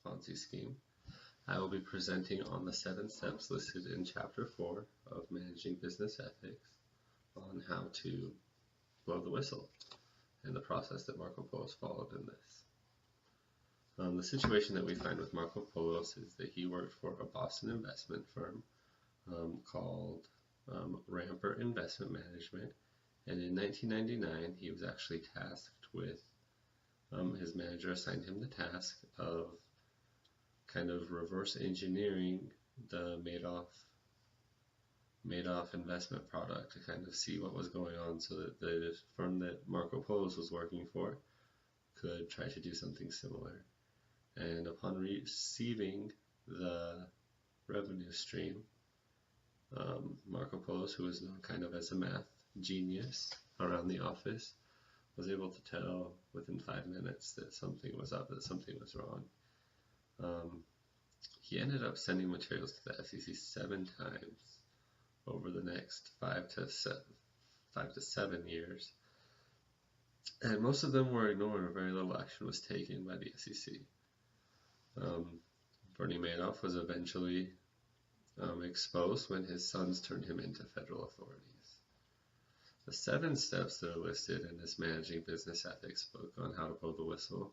Ponzi scheme. I will be presenting on the 7 steps listed in Chapter 4 of Managing Business Ethics on how to blow the whistle and the process that Marco Polo followed in this. The situation that we find with Marco Polo is that he worked for a Boston investment firm called Rampart Investment Management, and in 1999 he was actually tasked with, his manager assigned him the task of kind of reverse engineering the Madoff investment product to kind of see what was going on so that the firm that Marco Polo was working for could try to do something similar. And upon receiving the revenue stream, Marco Polo, who was known kind of as a math genius around the office, was able to tell within 5 minutes that something was up, that something was wrong. He ended up sending materials to the SEC 7 times over the next 5 to 7 years, and most of them were ignored, or very little action was taken by the SEC. Bernie Madoff was eventually exposed when his sons turned him into federal authorities. The 7 steps that are listed in this Managing Business Ethics book on how to blow the whistle,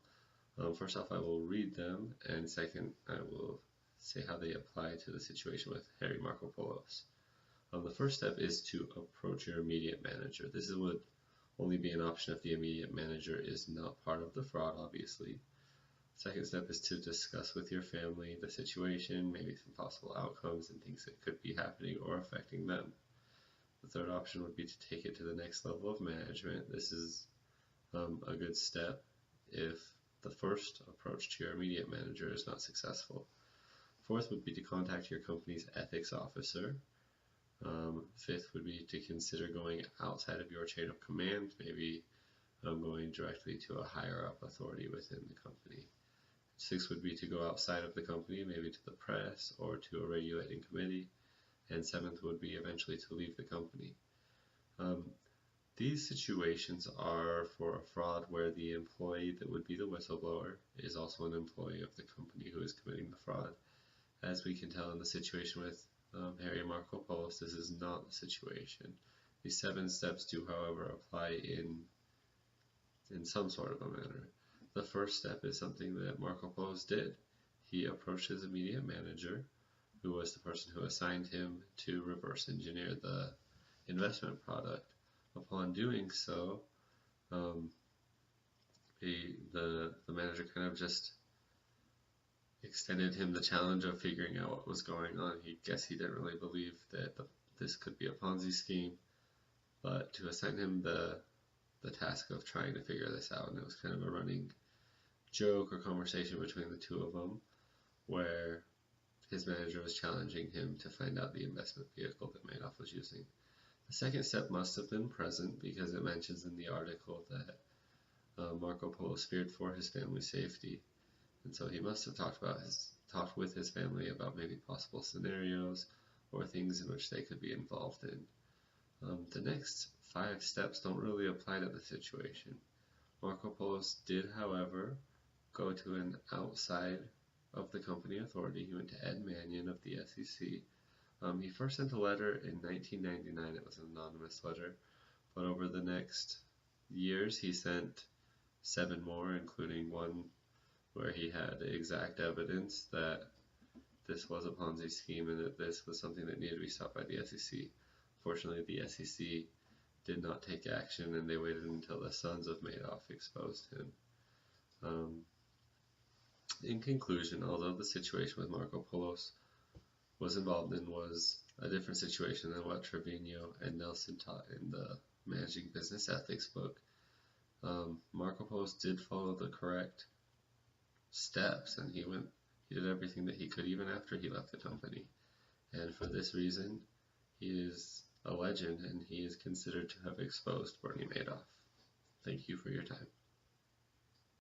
first off I will read them, and second I will say how they apply to the situation with Harry Marco Polo. The first step is to approach your immediate manager. This would only be an option if the immediate manager is not part of the fraud, obviously. Second step is to discuss with your family the situation, maybe some possible outcomes and things that could be happening or affecting them. The third option would be to take it to the next level of management. This is a good step if the first approach to your immediate manager is not successful. Fourth would be to contact your company's ethics officer. Fifth would be to consider going outside of your chain of command, maybe going directly to a higher up authority within the company. Sixth would be to go outside of the company, maybe to the press or to a regulating committee. And seventh would be eventually to leave the company. These situations are for a fraud where the employee that would be the whistleblower is also an employee of the company who is committing the fraud. As we can tell in the situation with Harry Marco Polo, this is not the situation. These 7 steps do, however, apply in some sort of a manner. The first step is something that Marco Polo did. He approached his immediate manager, who was the person who assigned him to reverse engineer the investment product. Upon doing so, the manager kind of just extended him the challenge of figuring out what was going on. He didn't really believe that this could be a Ponzi scheme, but to assign him the task of trying to figure this out, and it was kind of a running joke or conversation between the two of them, where his manager was challenging him to find out the investment vehicle that Madoff was using. The second step must have been present because it mentions in the article that Marco Polo feared for his family's safety, and so he must have talked with his family about maybe possible scenarios or things in which they could be involved in. The next 5 steps don't really apply to the situation. Marco Polo did, however, go to an outside of the company authority. He went to Ed Manion of the SEC. He first sent a letter in 1999. It was an anonymous letter, but over the next years he sent 7 more, including one where he had exact evidence that this was a Ponzi scheme and that this was something that needed to be stopped by the SEC. Fortunately, the SEC did not take action, and they waited until the sons of Madoff exposed him. In conclusion, although the situation with Marco Polo was involved in was a different situation than what Trevino and Nelson taught in the Managing Business Ethics book, Marco Polo did follow the correct steps, and he did everything that he could even after he left the company. And for this reason, he is a legend, and he is considered to have exposed Bernie Madoff. Thank you for your time.